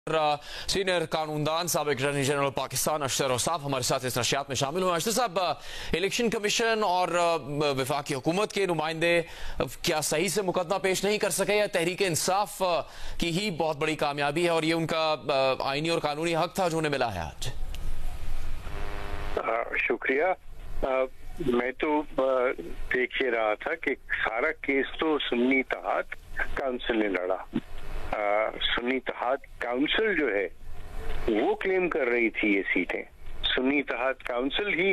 Senior कानूनदान साबिक attorney general Pakistan अशतर Ausaf हमारे साथ इस नशियात में शामिल हुए। अशतर साहब, इलेक्शन कमीशन और वफाकी हुकूमत के नुमाइंदे क्या सही से मुकदमा पेश नहीं कर सके या तहरीक इंसाफ की ही बहुत बड़ी कामयाबी है और ये उनका आईनी और कानूनी हक था जो उन्हें मिला है आज? शुक्रिया। मैं तो देख ही रहा था कि सारा केस तो सुन्नी इत्तेहाद काउंसिल ने लड़ा। सुन्नी इत्तेहाद काउंसिल जो है वो क्लेम कर रही थी ये सीटें। सुन्नी इत्तेहाद काउंसिल ही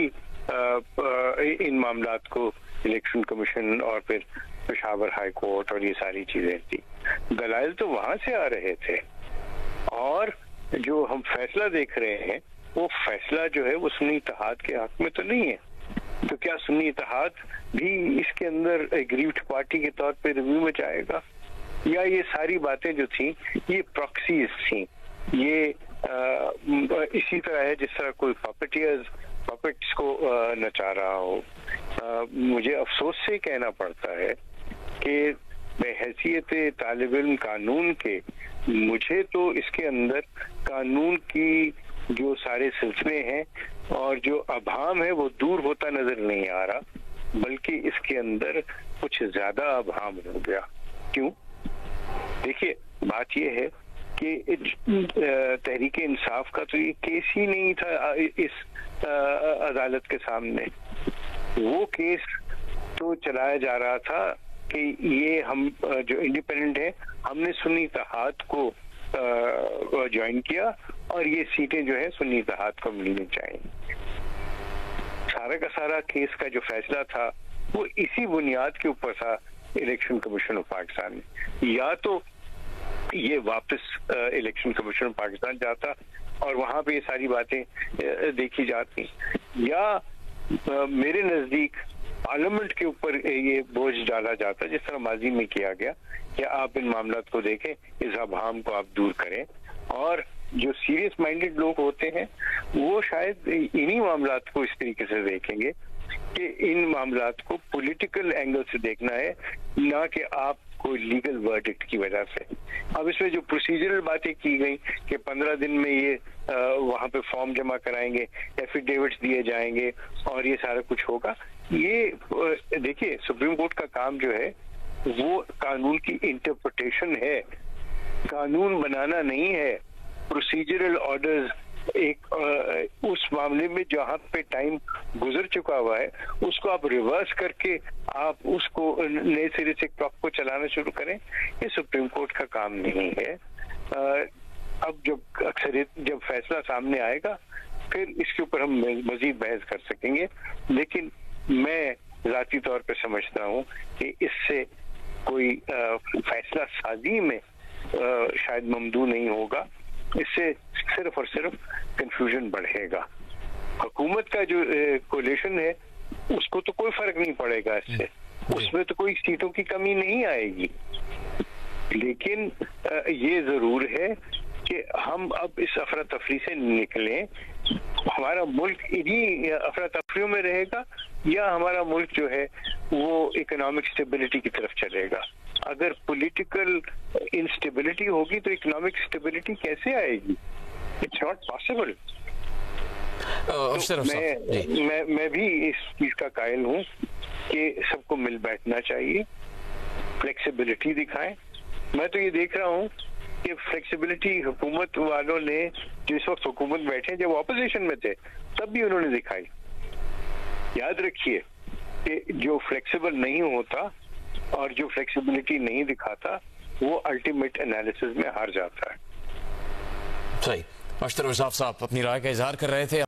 इन मामलात को इलेक्शन कमीशन और फिर पेशावर हाई कोर्ट और ये सारी चीजें थी। दलाइल तो वहां से आ रहे थे और जो हम फैसला देख रहे हैं वो फैसला जो है वो सुन्नी इत्तेहाद के हक में तो नहीं है। तो क्या सुन्नी इत्तेहाद भी इसके अंदर एग्रीव्ड पार्टी के तौर पे रिव्यू में जाएगा, या ये सारी बातें जो थी ये प्रॉक्सीज थी? ये इसी तरह है जिस तरह कोई पपेट्स को नचा रहा हो। मुझे अफसोस से कहना पड़ता है कि बहैसियत तालिब इल्म कानून के मुझे तो इसके अंदर कानून की जो सारे सिलसिले हैं और जो अभाम है वो दूर होता नजर नहीं आ रहा, बल्कि इसके अंदर कुछ ज्यादा अभाम हो गया। क्यों? देखिए, बात ये है कि तहरीक इंसाफ का तो ये केस ही नहीं था इस अदालत के सामने। वो केस तो चलाया जा रहा था कि ये हम जो इंडिपेंडेंट है हमने सुन्नी इत्तेहाद को ज्वाइन किया और ये सीटें जो है सुन्नी इत्तेहाद को मिलनी चाहिए। सारा का सारा केस का जो फैसला था वो इसी बुनियाद के ऊपर था इलेक्शन कमीशन ऑफ पाकिस्तान में। या तो ये वापस इलेक्शन कमीशन ऑफ पाकिस्तान जाता और वहां पे ये सारी बातें देखी जाती, या मेरे नजदीक पार्लियामेंट के ऊपर ये बोझ डाला जाता जिस तरह माजी में किया गया कि आप इन मामलात को देखें, इस अभाम को आप दूर करें। और जो सीरियस माइंडेड लोग होते हैं वो शायद इन्हीं मामलात को इस तरीके से देखेंगे कि इन मामलात को पॉलिटिकल एंगल से देखना है, ना कि आप कोई लीगल वर्डिक्ट की वजह से। अब इसमें जो प्रोसीजरल बातें की गई कि 15 दिन में ये वहां पे फॉर्म जमा कराएंगे, एफिडेविट्स दिए जाएंगे और ये सारा कुछ होगा, ये देखिए सुप्रीम कोर्ट का काम जो है वो कानून की इंटरप्रिटेशन है, कानून बनाना नहीं है। प्रोसीजरल ऑर्डर्स एक उस मामले में जहां पे टाइम गुजर चुका हुआ है उसको आप रिवर्स करके आप उसको नए सिरे से क्लॉक को चलाना शुरू करें, ये सुप्रीम कोर्ट का काम नहीं है। अब जब फैसला सामने आएगा फिर इसके ऊपर हम मजीद बहस कर सकेंगे, लेकिन मैं जाती तौर पे समझता हूँ कि इससे कोई फैसला साजी में शायद ममदू नहीं होगा। इससे सिर्फ और सिर्फ कंफ्यूजन बढ़ेगा। हुकूमत का जो कोलिशन है उसको तो कोई फर्क नहीं पड़ेगा इससे, उसमें तो कोई सीटों की कमी नहीं आएगी। लेकिन ये जरूर है कि हम अब इस अफरा तफरी से निकलें। हमारा मुल्क इन्हीं अफरा तफरियों में रहेगा या हमारा मुल्क जो है वो इकोनॉमिक स्टेबिलिटी की तरफ चलेगा? अगर पॉलिटिकल इंस्टेबिलिटी होगी तो इकोनॉमिक स्टेबिलिटी कैसे आएगी? It's not possible. मैं भी इस चीज का कायल हूँ कि सबको मिल बैठना चाहिए, फ्लेक्सिबिलिटी दिखाएं। मैं तो ये देख रहा हूँ कि फ्लेक्सिबिलिटी हुकूमत वालों ने जिस वक्त हुकूमत बैठे जब ऑपोजिशन में थे तब भी उन्होंने दिखाई। याद रखिए कि जो फ्लेक्सिबल नहीं होता और जो फ्लेक्सिबिलिटी नहीं दिखाता वो अल्टीमेट एनालिसिस में हार जाता है। सही। अशतर औसाफ साहब अपनी राय का इजहार कर रहे थे।